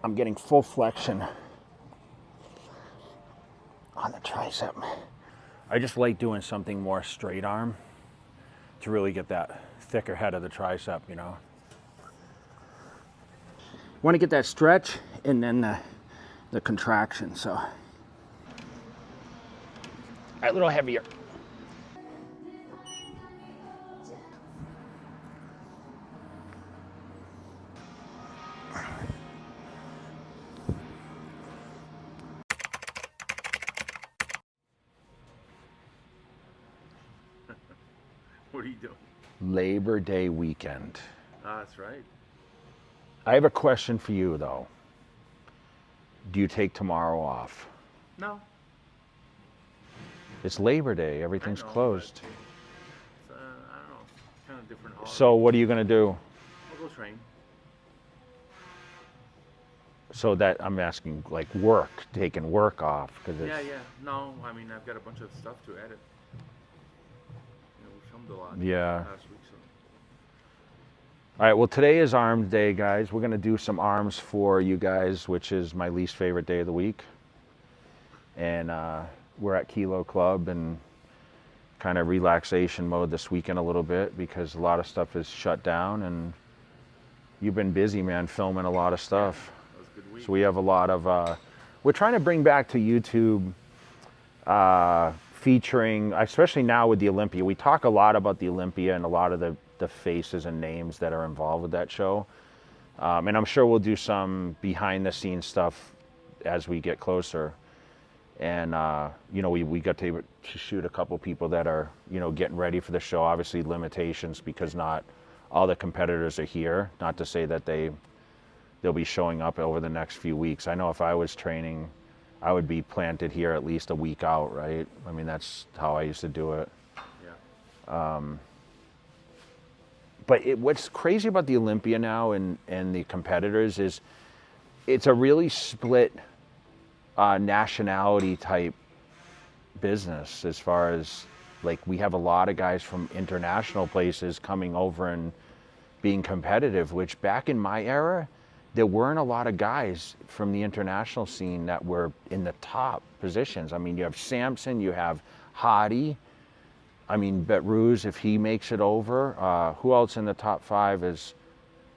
I'm getting full flexion on the tricep. I just like doing something more straight arm to really get that thicker head of the tricep, you know. Want to get that stretch and then the contraction, so. All right, a little heavier. What are you doing? Labor Day weekend. Ah, that's right. I have a question for you, though. Do you take tomorrow off? No. It's Labor Day. Everything's closed. It's, I don't know. Kind of different holiday. So what are you going to do? I'll go train. So that I'm asking, like work, taking work off. Yeah. No, I mean, I've got a bunch of stuff to edit. You know, we filmed a lot Yeah. last week, so. All right, well, today is Arms Day, guys. We're going to do some arms for you guys, which is my least favorite day of the week. And we're at Kilo Club and kind of relaxation mode this weekend a little bit because a lot of stuff is shut down. And you've been busy, man, filming a lot of stuff. That was a good week. So we have a lot of, we're trying to bring back to YouTube featuring, especially now with the Olympia. We talk a lot about the Olympia and a lot of the faces and names that are involved with that show. And I'm sure we'll do some behind the scenes stuff as we get closer. And, you know, we got to shoot a couple people that are, you know, getting ready for the show. Obviously limitations because not all the competitors are here. Not to say that they'll be showing up over the next few weeks. I know if I was training, I would be planted here at least a week out, right? I mean, that's how I used to do it. Yeah. But what's crazy about the Olympia now and the competitors is it's a really split nationality type business as far as, like, we have a lot of guys from international places coming over and being competitive, which back in my era, there weren't a lot of guys from the international scene that were in the top positions. I mean, you have Samson, you have Hadi. I mean, Betruz, if he makes it over, who else in the top 5 is,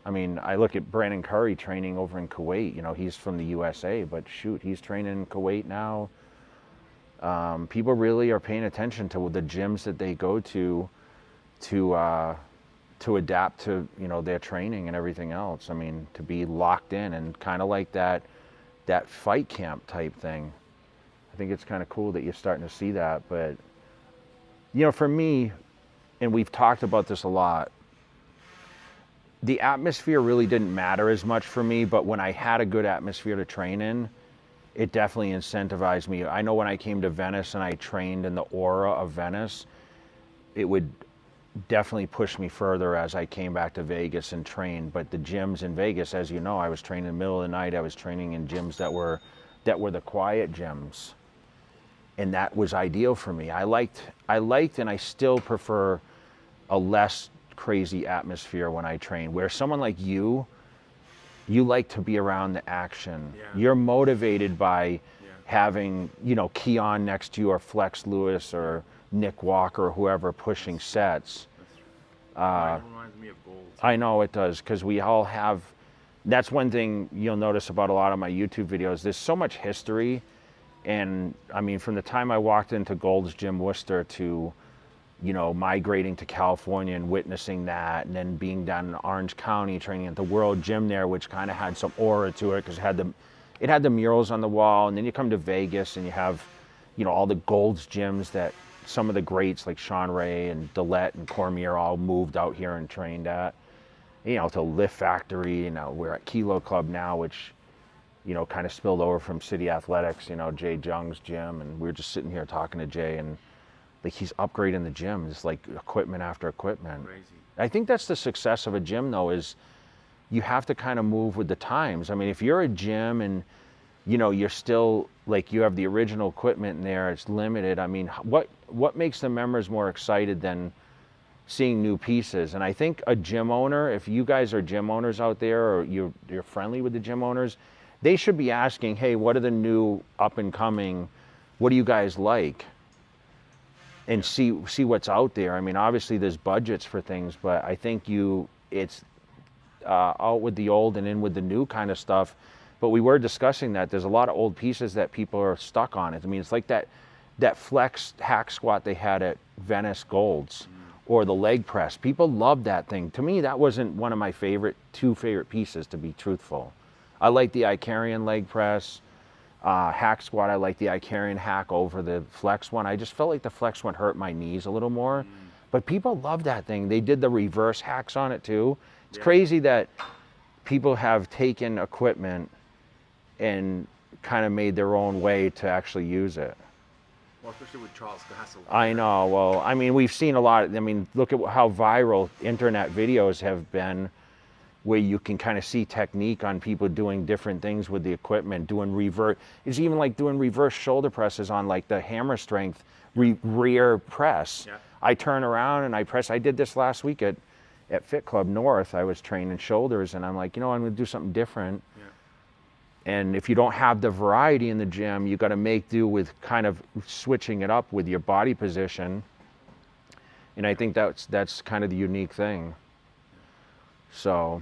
I mean, I look at Brandon Curry training over in Kuwait. You know, he's from the USA, but shoot, he's training in Kuwait now. People really are paying attention to the gyms that they go to adapt to, you know, their training and everything else. I mean, to be locked in and kind of like that fight camp type thing. I think it's kind of cool that you're starting to see that, but you know, for me, and we've talked about this a lot, the atmosphere really didn't matter as much for me, but when I had a good atmosphere to train in, it definitely incentivized me. I know when I came to Venice and I trained in the aura of Venice, it would definitely push me further as I came back to Vegas and trained. But the gyms in Vegas, as you know, I was training in the middle of the night. I was training in gyms that were the quiet gyms. And that was ideal for me. I liked and I still prefer a less crazy atmosphere when I train, where someone like you like to be around the action. Yeah. You're motivated by having, you know, Keon next to you or Flex Lewis or Nick Walker or whoever pushing sets. It reminds me of gold. I know it does, because we all have, that's one thing you'll notice about a lot of my YouTube videos. There's so much history. And I mean, from the time I walked into Gold's Gym Worcester to, you know, migrating to California and witnessing that, and then being down in Orange County training at the World Gym there, which kind of had some aura to it because it had the murals on the wall. And then you come to Vegas and you have, you know, all the Gold's gyms that some of the greats like Sean Ray and Dillette and Cormier all moved out here and trained at. You know, to Lift Factory. You know, we're at Kilo Club now, which, you know, kind of spilled over from City Athletics, you know, Jay Jung's gym. And we were just sitting here talking to Jay, and like, he's upgrading the gym. It's like equipment after equipment. Crazy. I think that's the success of a gym, though, is you have to kind of move with the times. I mean, if you're a gym and, you know, you're still, like, you have the original equipment in there, it's limited. I mean, what makes the members more excited than seeing new pieces. And I think a gym owner, if you guys are gym owners out there, or you're friendly with the gym owners, they should be asking, hey, what are the new up and coming, what do you guys like? And see what's out there. I mean, obviously there's budgets for things, but I think it's out with the old and in with the new kind of stuff. But we were discussing that there's a lot of old pieces that people are stuck on. I mean, it's like that flex hack squat they had at Venice Golds, or the leg press. People loved that thing. To me, that wasn't one of my two favorite pieces, to be truthful. I like the Icarian leg press. Hack squat, I like the Icarian hack over the flex one. I just felt like the flex one hurt my knees a little more. But people love that thing. They did the reverse hacks on it too. It's crazy that people have taken equipment and kind of made their own way to actually use it. Well, especially with Charles Gassel. I know. Well, I mean, we've seen a lot. I mean, look at how viral internet videos have been, where you can kind of see technique on people doing different things with the equipment, doing reverse. It's even like doing reverse shoulder presses on like the hammer strength rear press. Yeah. I turn around and I press. I did this last week at Fit Club North. I was training shoulders, and I'm like, I'm going to do something different. Yeah. And if you don't have the variety in the gym, you got to make do with kind of switching it up with your body position. And I think that's kind of the unique thing. So,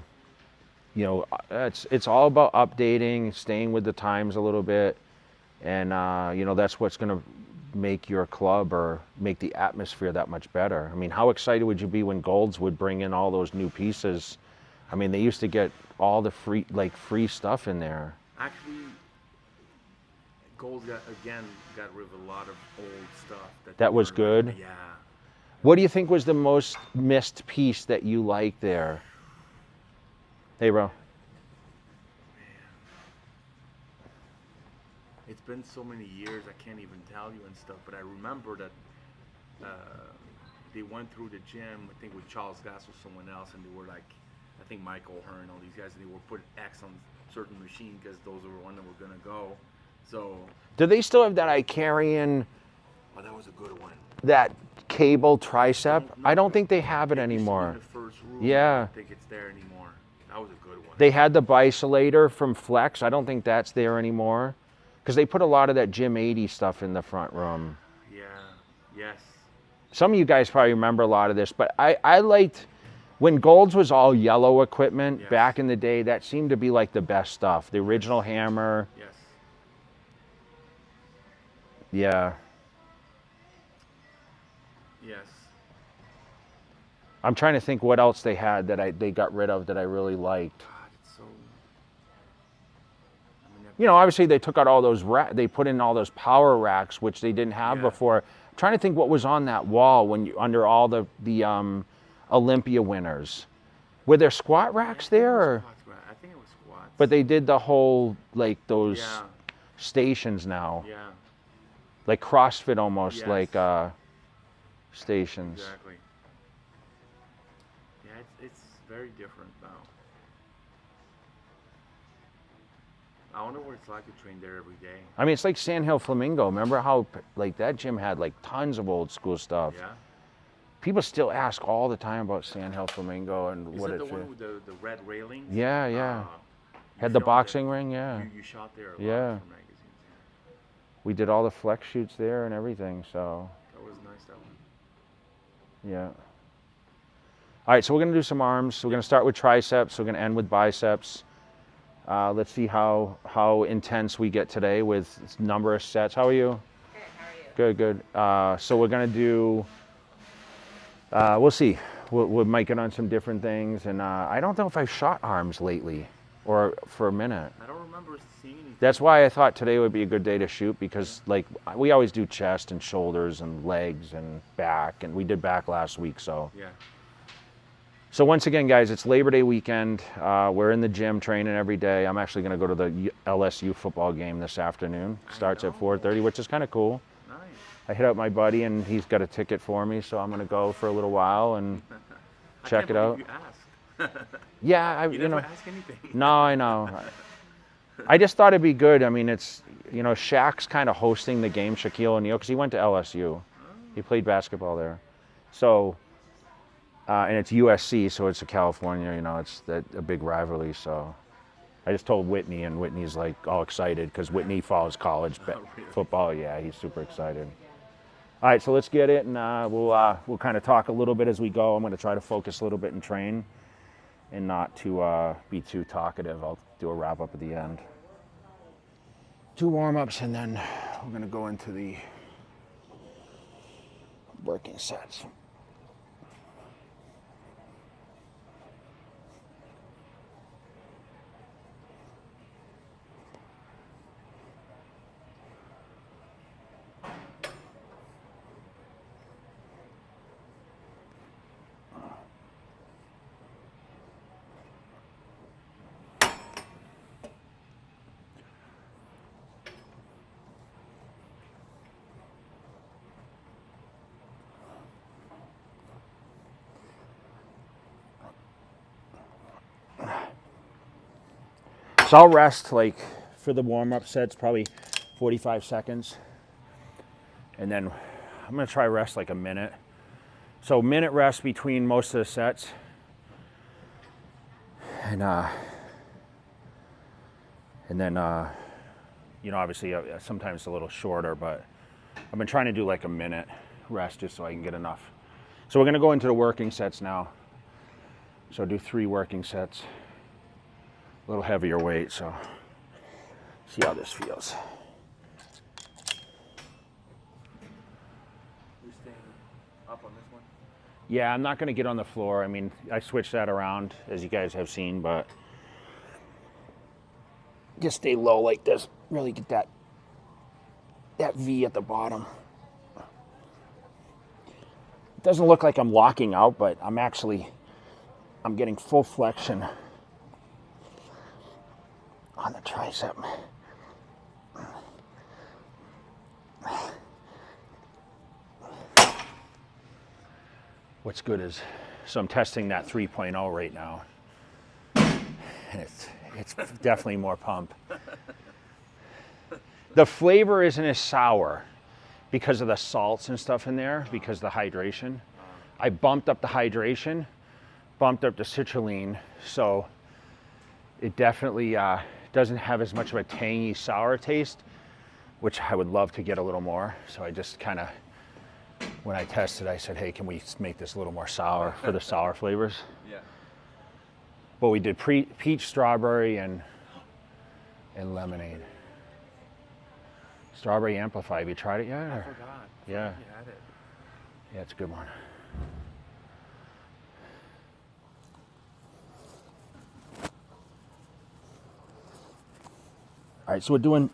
it's all about updating, staying with the times a little bit, and that's what's going to make your club or make the atmosphere that much better. I mean, how excited would you be when Golds would bring in all those new pieces? I mean, they used to get all the free stuff in there. Actually, Golds got rid of a lot of old stuff. That was good? Yeah. What do you think was the most missed piece that you liked there? Hey, bro. It's been so many years, I can't even tell you and stuff, but I remember that they went through the gym, I think with Charles Gass or someone else, and they were like, I think Michael Hearn, all these guys, and they were putting X on certain machine because those were one that were going to go. So. Do they still have that Icarian? Oh, that was a good one. That cable tricep? I don't think they have it anymore. The first room, yeah. I don't think it's there anymore. That was a good one. They had the Bicelator from Flex. I don't think that's there anymore. Because they put a lot of that Gym 80 stuff in the front room. Yeah, yes. Some of you guys probably remember a lot of this, but I liked, when Golds was all yellow equipment back in the day, that seemed to be like the best stuff. The original hammer. Yes. Yeah. Yes. I'm trying to think what else they had that they got rid of that I really liked. God, it's so. Obviously they took out all those they put in all those power racks, which they didn't have before. I'm trying to think what was on that wall under all the Olympia winners. Were there squat racks there? Or? I think it was squats. But they did the whole those stations now. Yeah. Like CrossFit almost, like stations. Exactly. Yeah, it's very different now. I wonder what it's like to train there every day. I mean, it's like Sandhill Flamingo. Remember how that gym had tons of old school stuff? Yeah. People still ask all the time about Sandhill Flamingo and Is what it it's. the one with the red railing? Yeah. Had the boxing ring, yeah. You shot there a lot for magazines. Yeah. We did all the flex shoots there and everything, so. That was nice, that one. Yeah. All right, so we're going to do some arms. We're going to start with triceps. We're going to end with biceps. Let's see how intense we get today with number of sets. How are you? Good, how are you? Good. So we're going to do, we'll see. We might get on some different things. And I don't know if I've shot arms lately or for a minute. I don't remember seeing anything. That's why I thought today would be a good day to shoot, because we always do chest and shoulders and legs and back, and we did back last week, so. Yeah. So once again, guys, it's Labor Day weekend. We're in the gym training every day. I'm actually going to go to the LSU football game this afternoon. Starts at 4:30, which is kind of cool. Nice. I hit up my buddy, and he's got a ticket for me, so I'm going to go for a little while and check it out. You asked. Yeah, you never ask anything. No, I know. I just thought it'd be good. I mean, it's, Shaq's kind of hosting the game, Shaquille O'Neal, because he went to LSU. He played basketball there. So And it's USC, so it's a California, you know, it's a big rivalry. So I just told Whitney, and Whitney's like all excited because Whitney follows college football. Yeah, he's super excited. All right, so let's get it, and we'll kind of talk a little bit as we go. I'm going to try to focus a little bit and train, and not to be too talkative. I'll do a wrap up at the end. 2 warm-ups, and then we're going to go into the working sets. So I'll rest like for the warm-up sets, probably 45 seconds. And then I'm gonna try rest like a minute. So minute rest between most of the sets. And then, you know, obviously sometimes a little shorter, but I've been trying to do like a minute rest just so I can get enough. So we're gonna go into the working sets now. So do 3 working sets. A little heavier weight, so see how this feels. You're staying up on this one? Yeah, I'm not going to get on the floor. I mean, I switched that around, as you guys have seen, but just stay low like this. Really get that V at the bottom. It doesn't look like I'm locking out, but I'm getting full flexion on the tricep. What's good is, so I'm testing that 3.0 right now, and it's definitely more pump. The flavor isn't as sour because of the salts and stuff in there, because of the hydration. I bumped up the hydration, bumped up the citrulline, so it definitely doesn't have as much of a tangy sour taste, which I would love to get a little more. So I just kind of, when I tested, I said, hey, can we make this a little more sour for the sour flavors? Yeah. But we did peach, strawberry, and lemonade. Strawberry Amplify, have you tried it yet? I forgot. Yeah. You had it. Yeah, it's a good one. All right, so we're doing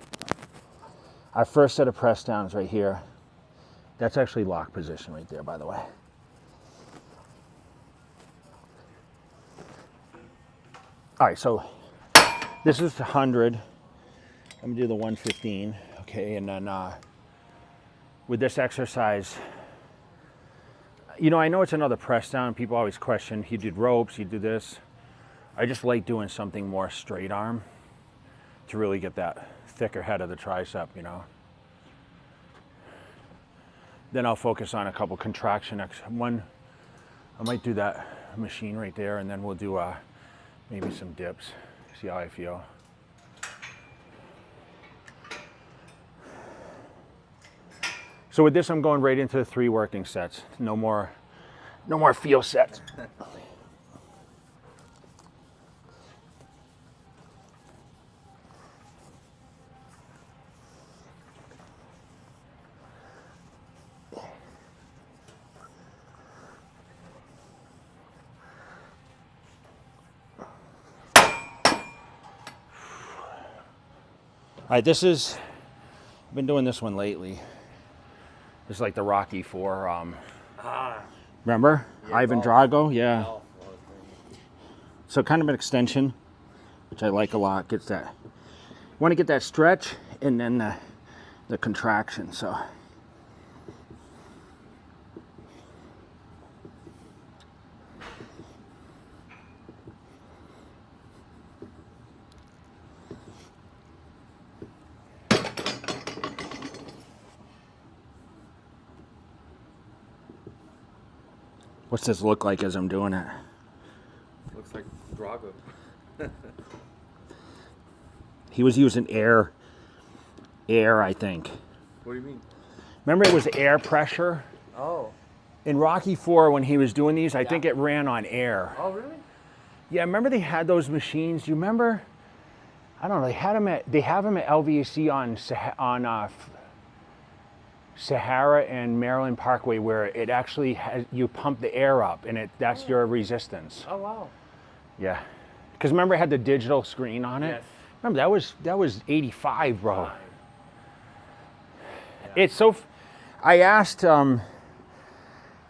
our first set of press downs right here. That's actually lock position right there, by the way. All right, so this is 100. I'm gonna do the 115, okay? And then with this exercise, you know, I know it's another press down. People always question, you did ropes, you do this. I just like doing something more straight arm to really get that thicker head of the tricep, you know. Then I'll focus on a couple contraction. One, I might do that machine right there, and then we'll do maybe some dips, see how I feel. So with this, I'm going right into the 3 working sets. No more feel sets. All right, I've been doing this one lately. It's like the Rocky 4. Remember? Yeah, Ivan Drago? Yeah. So kind of an extension, which I like a lot. Gets that. Want to get that stretch and then the contraction. So. What's this look like as I'm doing it? Looks like Drago. He was using air, I think. What do you mean? Remember it was air pressure? Oh. In Rocky IV, when he was doing these, I think it ran on air. Oh, really? Yeah, remember they had those machines? Do you remember? I don't know. They have them at LVAC on Sahara and Maryland Parkway, where it actually has, you pump the air up, and that's your resistance. Oh, wow. Yeah, because remember it had the digital screen on it. Yes. Remember that was 85, bro. Yeah. It's so. I asked. I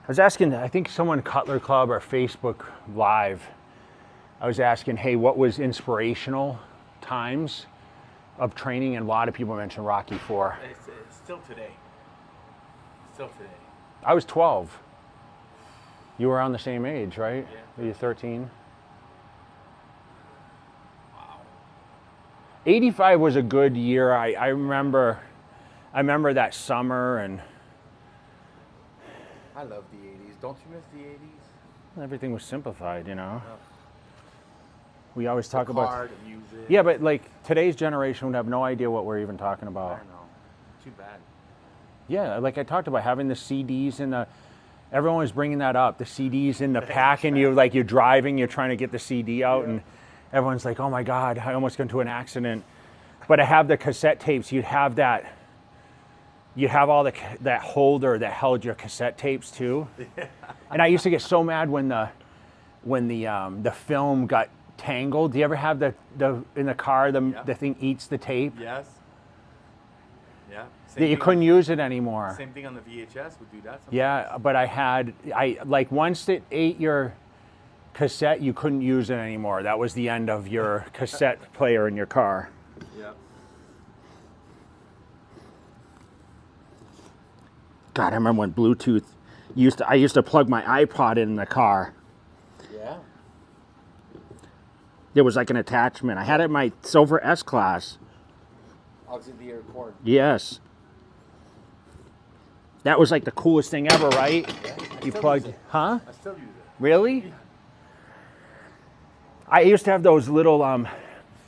was asking. I think someone Cutler Club or Facebook Live. I was asking, hey, what was inspirational times of training? And a lot of people mentioned Rocky IV. It's still today. Still today. I was 12. You were around the same age, right? Yeah. Were you 13? Wow. 85 was a good year. I remember that summer, and I love the 80s. Don't you miss the 80s? everything was simplified, you know. Oh. We always talk The about car, the music. yeah, but like today's generation would have no idea what we're even talking I about. don't know. Too bad. Yeah, like I talked about having the CDs in the. Everyone was bringing that up. The CDs in the pack, and you're driving, you're trying to get the CD out, and everyone's like, "Oh my God, I almost got into an accident." But I have the cassette tapes. You'd have that. You have all that holder that held your cassette tapes too. And I used to get so mad when the film got tangled. Do you ever have the in the car the thing eats the tape? Yes. Yeah. That you couldn't use it anymore. Same thing on the VHS. Would do that sometimes. Yeah, but I like once it ate your cassette, you couldn't use it anymore. That was the end of your cassette player in your car. Yeah. God, I remember when Bluetooth I used to plug my iPod in the car. Yeah. There was like an attachment. I had it in my silver S class. Auxiliary cord. Yes. That was like the coolest thing ever, right? Yeah. You plugged, huh? I still use it. Really? Yeah. I used to have those little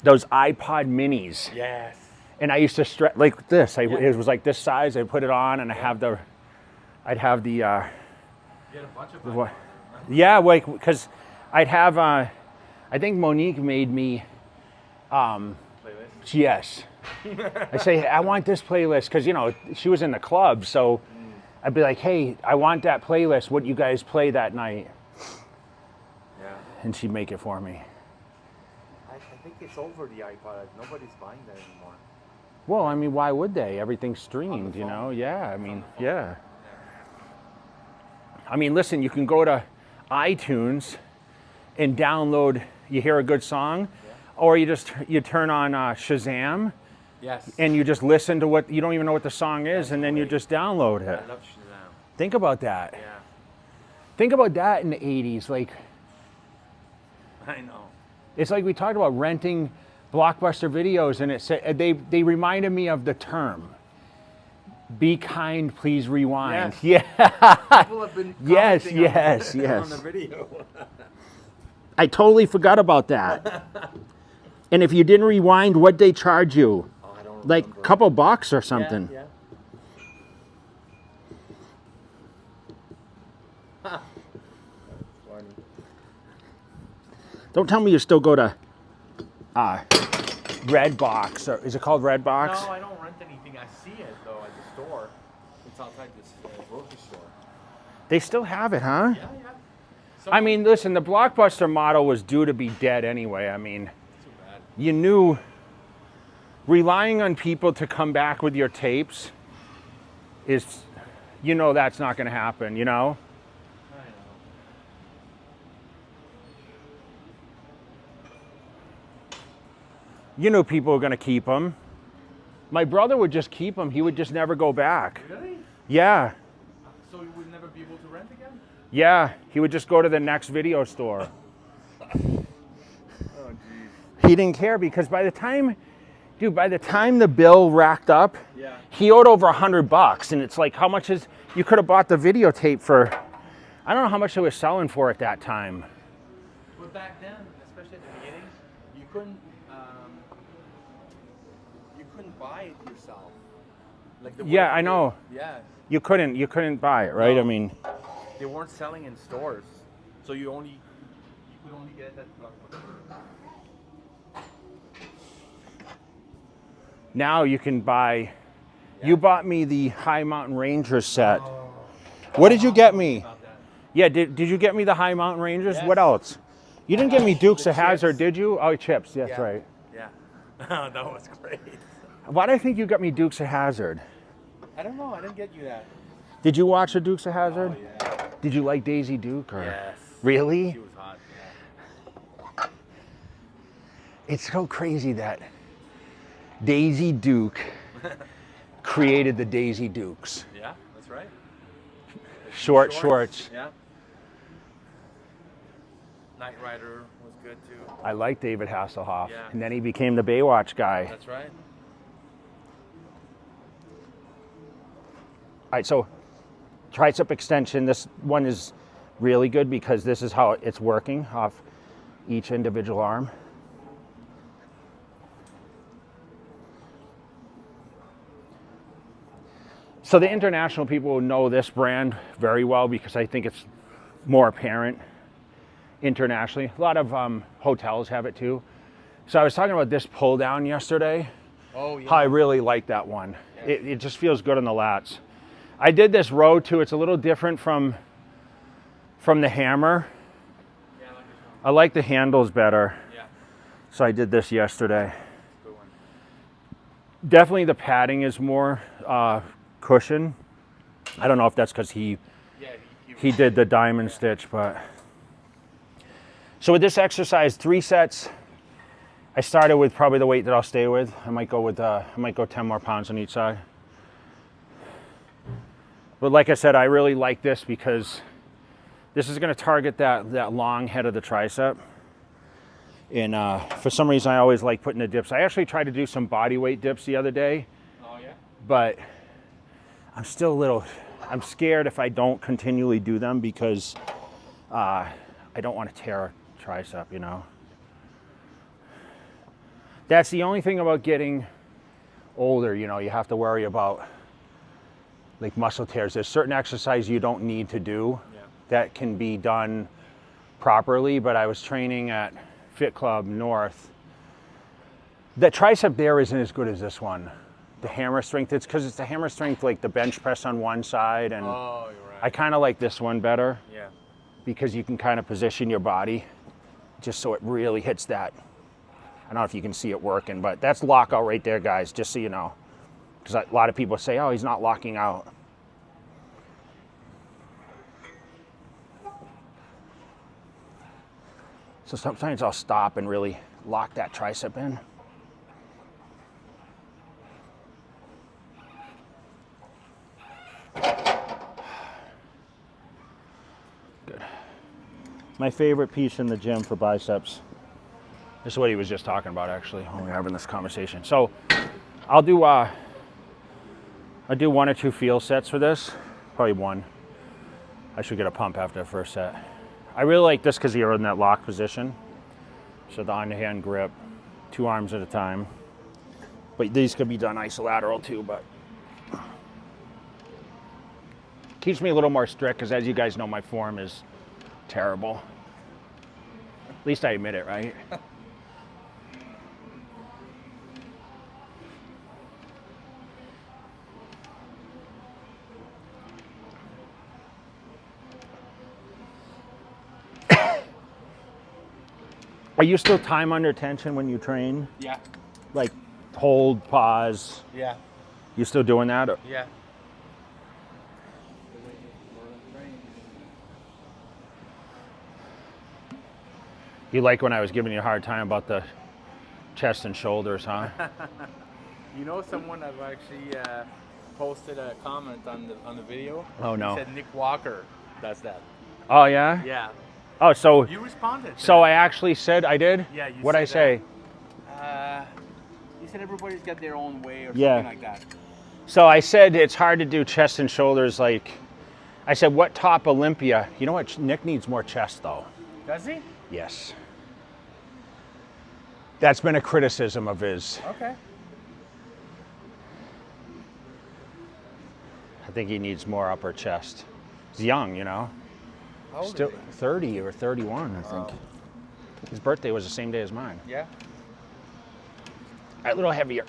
those iPod minis. Yes. And I used to stretch like this. It was like this size. I put it on, and I'd have the. You had a bunch of them. Yeah, like because I'd have. I think Monique made me. Playlist? Yes. I say, hey, I want this playlist because she was in the club, so I'd be like, hey, I want that playlist. What you guys play that night? Yeah. And she'd make it for me. I think it's over the iPod. Nobody's buying that anymore. Well, I mean, why would they? Everything's streamed, On the phone. Yeah, I mean, yeah. I mean, listen, you can go to iTunes and download. You hear a good song, or you turn on Shazam. Yes. And you just listen to what you don't even know what the song is, and then you just download it. I love Shazam. Think about that. Yeah. Think about that in the 80s. Like, I know. it's like we talked about renting Blockbuster videos, and it said they reminded me of the term. Be kind, please rewind. Yes. Yeah. People have been Yes, commenting yes, on yes. the video. I totally forgot about that. And if you didn't rewind, what'd they charge you? Oh, I don't Like remember. a couple bucks or something. Yeah. That's funny. Don't tell me you still go to Redbox, or is it called Redbox? No, I don't rent anything. I see it though at the store. It's outside this grocery store. They still have it, huh? Yeah. I mean, listen, the Blockbuster model was due to be dead anyway. I mean, Too bad. you knew relying on people to come back with your tapes is, that's not going to happen, I know. You knew people were going to keep them. My brother would just keep them. He would just never go back. Really? Yeah. So you would never be able to rent again? Yeah. He would just go to the next video store. Oh, jeez. He didn't care because by the time the bill racked up, Yeah. he owed over $100. And it's like, how much you could have bought the videotape for I don't know how much it was selling for at that time. But back then, especially at the beginning, you couldn't buy it yourself. Like the Yeah, I know. Yeah. You couldn't buy it, right? No. I mean, They weren't selling in stores, so you could only get it at Blockbuster. now you can buy. Yeah. You bought me the High Mountain Rangers set. What did you get me? About that. Yeah, did you get me the High Mountain Rangers? Yes. What else? You didn't get me Dukes The of Hazzard, chips. did you? Oh, chips. That's Yeah. right. Yeah. That was great. Why do I think you got me Dukes of Hazzard? I don't know. I didn't get you that. Did you watch the Dukes of Hazzard? Oh, yeah. Did you like Daisy Duke? Or? Yes. Really? She was hot. Yeah. It's so crazy that Daisy Duke created the Daisy Dukes. Yeah, that's right. Short shorts. Yeah. Knight Rider was good too. I like David Hasselhoff. Yeah. And then he became the Baywatch guy. That's right. All right, so tricep extension, this one is really good because this is how it's working off each individual arm. So the international people will know this brand very well because I think it's more apparent internationally. A lot of hotels have it too. So I was talking about this pull down yesterday. Oh yeah. How I really like that one. It just feels good on the lats. I did this row too. It's a little different from the hammer. Yeah, I like this one. I like the handles better. Yeah. So I did this yesterday. Good one. Definitely the padding is more cushion. I don't know if that's because he did the diamond stitch, but. So with this exercise, 3 sets. I started with probably the weight that I'll stay with. I might go 10 more pounds on each side. But like I said, I really like this because this is going to target that long head of the tricep. And for some reason, I always like putting the dips. I actually tried to do some body weight dips the other day. Oh yeah. But I'm still I'm scared if I don't continually do them because I don't want to tear a tricep, you know. That's the only thing about getting older, you know, you have to worry about like muscle tears. There's certain exercise you don't need to do that can be done properly, but I was training at Fit Club North. The tricep there isn't as good as this one. The hammer strength, it's because it's the hammer strength, like the bench press on one side, and Oh, you're right. I kind of like this one better Yeah. because you can kind of position your body just so it really hits that. I don't know if you can see it working, but that's lockout right there, guys, just so you know. Because a lot of people say, oh, he's not locking out. So sometimes I'll stop and really lock that tricep in. Good. My favorite piece in the gym for biceps. This is what he was just talking about, actually, when we were having this conversation. So I'll do 1 or 2 field sets for this. Probably 1. I should get a pump after the first set. I really like this because you're in that lock position. So the on-hand grip, 2 arms at a time. But these could be done isolateral too, but keeps me a little more strict because, as you guys know, my form is terrible. At least I admit it, right? Are you still time under tension when you train? Yeah. Like hold, pause? Yeah. You still doing that? Yeah. You like when I was giving you a hard time about the chest and shoulders, huh? You know, someone I've actually posted a comment on the video. Oh, no. He said Nick Walker does that. Oh, yeah? Yeah. Oh, so You responded. To so that. I actually said I did? Yeah, you What'd I said say? You said everybody's got their own way or Yeah. something like that. So I said it's hard to do chest and shoulders like I said, what top Olympia? You know what? Nick needs more chest, though. Does he? Yes. That's been a criticism of his. Okay. I think he needs more upper chest. He's young, you know. How old Still is he? 30 or 31, I think. His birthday was the same day as mine. Yeah. A little heavier.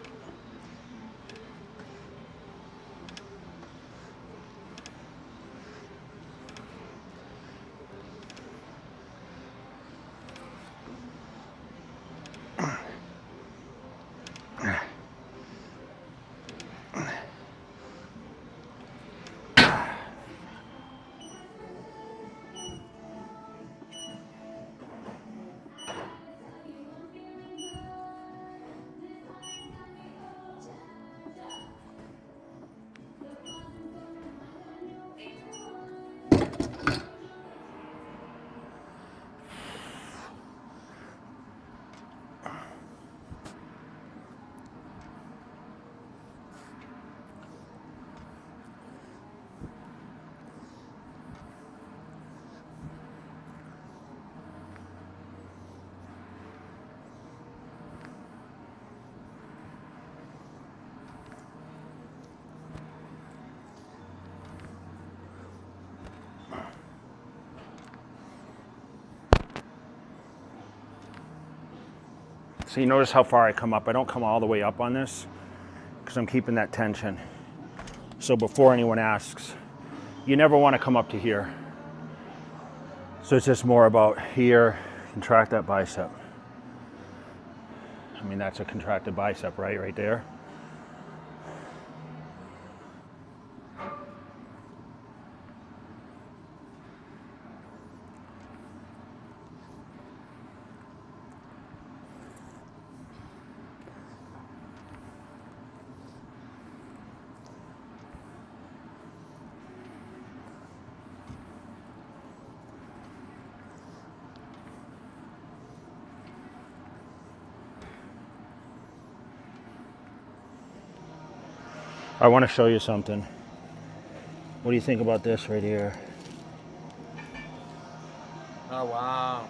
So you notice how far I come up. I don't come all the way up on this because I'm keeping that tension. So before anyone asks, you never want to come up to here. So it's just more about here, contract that bicep. I mean, that's a contracted bicep, right? Right there. I want to show you something. What do you think about this right here? Oh, wow.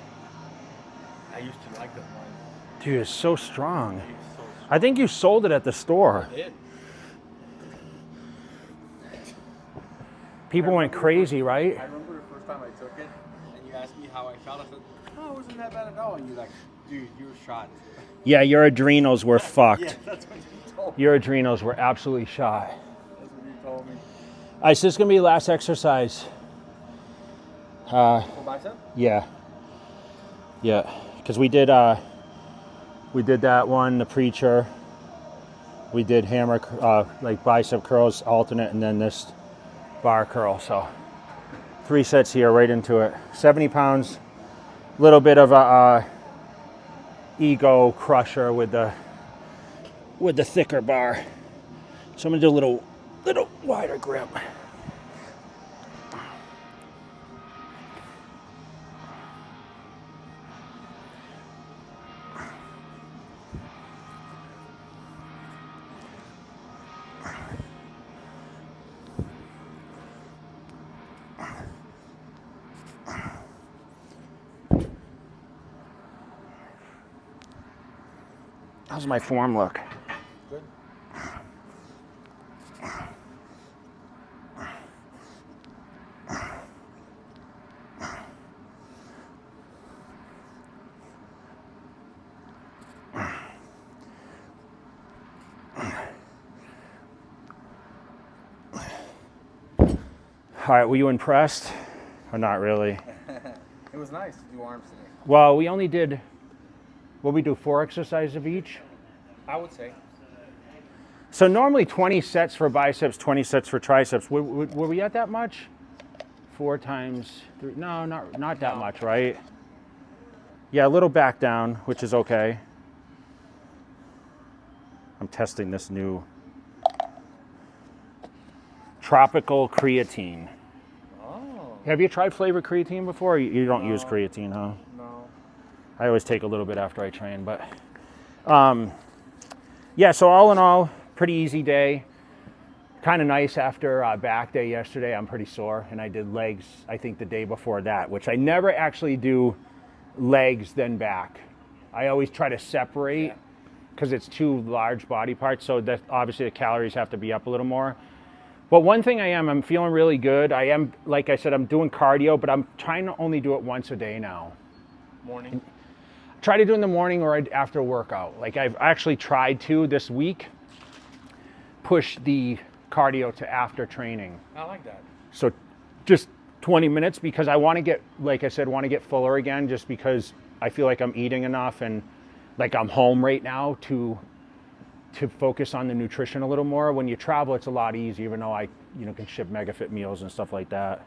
I used to like that one. Dude, it's so strong. It's so strong. I think you sold it at the store. I did. People went crazy, right? I remember the first time I took it, and you asked me how I felt. I said, "Oh, it wasn't that bad at all." And you're like, "Dude, you were shot." Yeah, your adrenals were fucked. Yeah, that's what you told me. Your adrenals were absolutely shot. That's what you told me. All right, so this is gonna be the last exercise. Full bicep? Yeah, because we did that one, the preacher. We did hammer, like bicep curls, alternate, and then this bar curl. So 3 sets here, right into it. 70 pounds, little bit of a ego crusher with the thicker bar. So I'm gonna do a little wider grip. How's my form look? Good. All right, were you impressed? Or not really? It was nice to do arms today. Well, we only did, what we do, 4 exercises of each? I would say. So normally 20 sets for biceps, 20 sets for triceps. Were we at that much? 4 times 3, no, not that much, right? Yeah, a little back down, which is okay. I'm testing this new tropical creatine. Oh. Have you tried flavored creatine before? You don't use creatine, huh? No. I always take a little bit after I train, but yeah, so all in all, pretty easy day. Kind of nice after back day yesterday. I'm pretty sore, and I did legs, I think, the day before that, which I never actually do legs then back. I always try to separate because it's two large body parts, so that obviously the calories have to be up a little more. But one thing I'm feeling really good. I am, like I said, I'm doing cardio, but I'm trying to only do it once a day now. Morning? Try to do it in the morning or after a workout. Like I've actually tried to this week push the cardio to after training. I like that. So just 20 minutes because I want to get, like I said, want to get fuller again just because I feel like I'm eating enough and like I'm home right now to focus on the nutrition a little more. When you travel, it's a lot easier, even though I can ship MegaFit meals and stuff like that.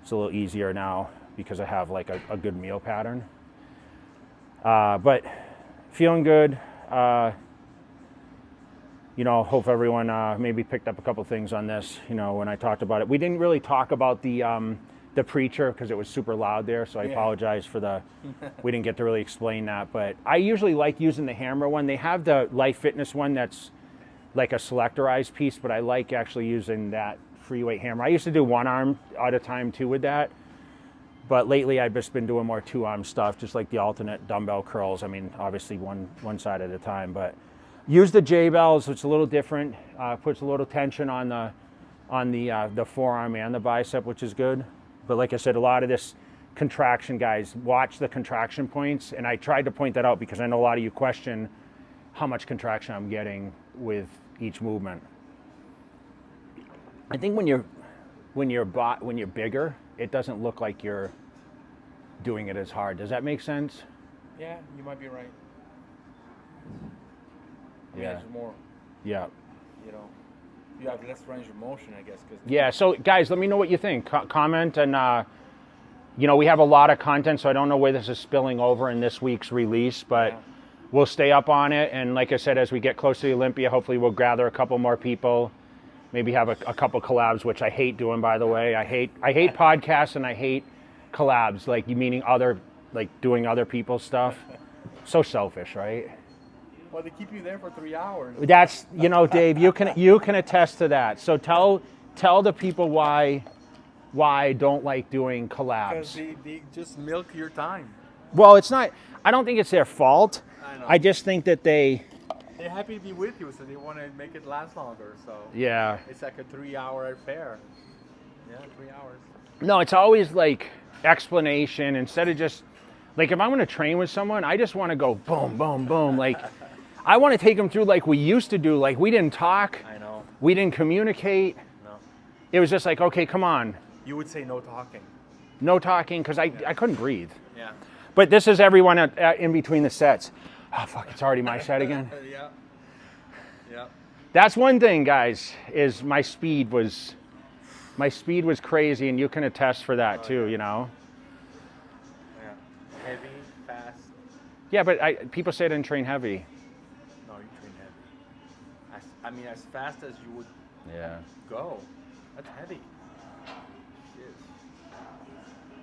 It's a little easier now because I have like a good meal pattern. But feeling good. Hope everyone maybe picked up a couple things on this, when I talked about it. We didn't really talk about the preacher because it was super loud there, so I apologize for we didn't get to really explain that. But I usually like using the hammer one. They have the Life Fitness one that's like a selectorized piece, but I like actually using that free weight hammer. I used to do one arm at a time too with that, but lately I've just been doing more two arm stuff, just like the alternate dumbbell curls. I mean, obviously one side at a time, but use the J-bells. It's a little different. Puts a little tension on the forearm and the bicep, which is good. But like I said, a lot of this contraction, guys, watch the contraction points. And I tried to point that out because I know a lot of you question how much contraction I'm getting with each movement. I think when you're bigger, it doesn't look like you're doing it as hard. Does that make sense? Yeah, you might be right. Yeah. More. Yeah. You have less range of motion, I guess. Yeah. So, guys, let me know what you think. Comment, and we have a lot of content, so I don't know where this is spilling over in this week's release, but we'll stay up on it. And like I said, as we get close to the Olympia, hopefully we'll gather a couple more people. Maybe have a couple collabs, which I hate doing, by the way. I hate podcasts and I hate collabs, like meaning doing other people's stuff. So selfish, right? Well, they keep you there for 3 hours. That's, Dave, you can attest to that. So tell the people why I don't like doing collabs. Because they just milk your time. Well, it's not. I don't think it's their fault. I know. I just think that they're happy to be with you, so they want to make it last longer. So yeah, it's like a 3-hour affair. Yeah, 3 hours. No, it's always like explanation instead of just like if I'm going to train with someone, I just want to go boom, boom, boom. Like I want to take them through like we used to do. Like we didn't talk. I know. We didn't communicate. No. It was just like, okay, come on. You would say no talking. No talking because I couldn't breathe. Yeah. But this is everyone in between the sets. Oh, fuck, it's already my set again. Yeah. Yeah. That's one thing, guys, is my speed was crazy, and you can attest for that too, Yeah. Heavy, fast. Yeah, but people say I didn't train heavy. No, you train heavy. As fast as you would go. That's heavy.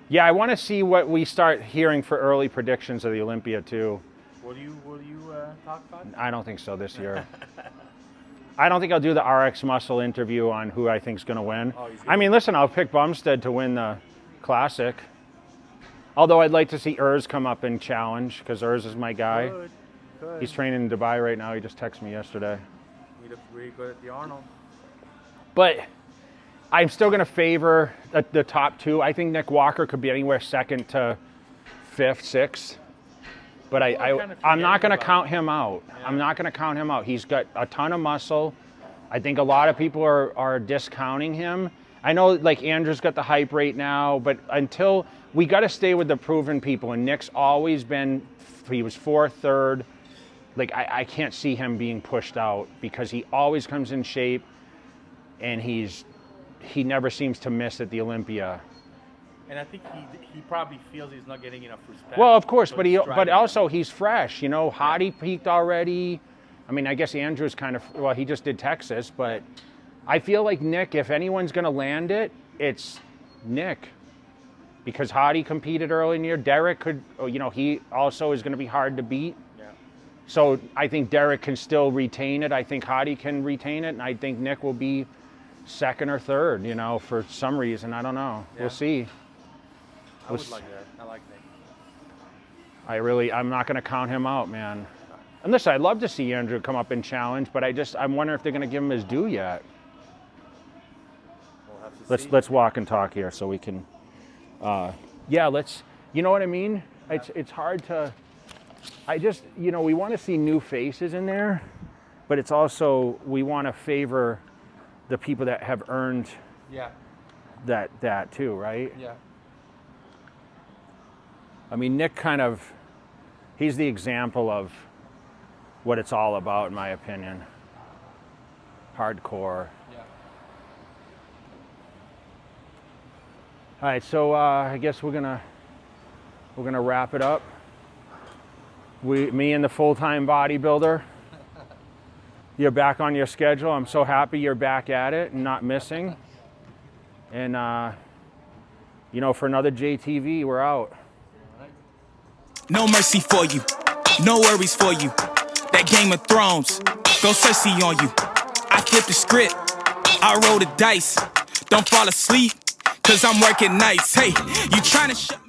Yeah, I want to see what we start hearing for early predictions of the Olympia too. Will you talk about it? I don't think so this year. I don't think I'll do the RX Muscle interview on who I think is going to win. Listen, I'll pick Bumstead to win the Classic. Although I'd like to see Urs come up and challenge because Urs is my guy. Good. He's training in Dubai right now. He just texted me yesterday. He looked really good at the Arnold. But I'm still going to favor the top two. I think Nick Walker could be anywhere second to fifth, sixth. But I'm not going to count him out. Yeah. I'm not going to count him out. He's got a ton of muscle. I think a lot of people are discounting him. I know like Andrew's got the hype right now, but until we got to stay with the proven people. And Nick's always been, he was fourth, third. Like I can't see him being pushed out because he always comes in shape and he never seems to miss at the Olympia. And I think he probably feels he's not getting enough respect. Well, of course, but also he's fresh. Hottie peaked already. I guess Andrew's he just did Texas, but I feel like Nick, if anyone's going to land it, it's Nick. Because Hottie competed early in the year. Derek could, he also is going to be hard to beat. Yeah. So I think Derek can still retain it. I think Hottie can retain it. And I think Nick will be second or third, you know, for some reason. I don't know. Yeah. We'll see. I would like that. I like that. I'm not going to count him out, man. And listen, I'd love to see Andrew come up and challenge, but I'm wondering if they're going to give him his due yet. We'll have to see. Let's walk and talk here so we can, yeah, you know what I mean? It's hard to, you know, we want to see new faces in there, but it's also, we want to favor the people that have earned Yeah. that too, right? Yeah. I mean, Nick he's the example of what it's all about, in my opinion. Hardcore. Yeah. All right, so I guess we're gonna wrap it up. Me and the full-time bodybuilder. You're back on your schedule. I'm so happy you're back at it and not missing. And you know, for another JTV, we're out. No mercy for you, no worries for you. That Game of Thrones, go Cersei on you. I flipped the script, I roll the dice. Don't fall asleep, cause I'm working nights. Hey, you trying to shut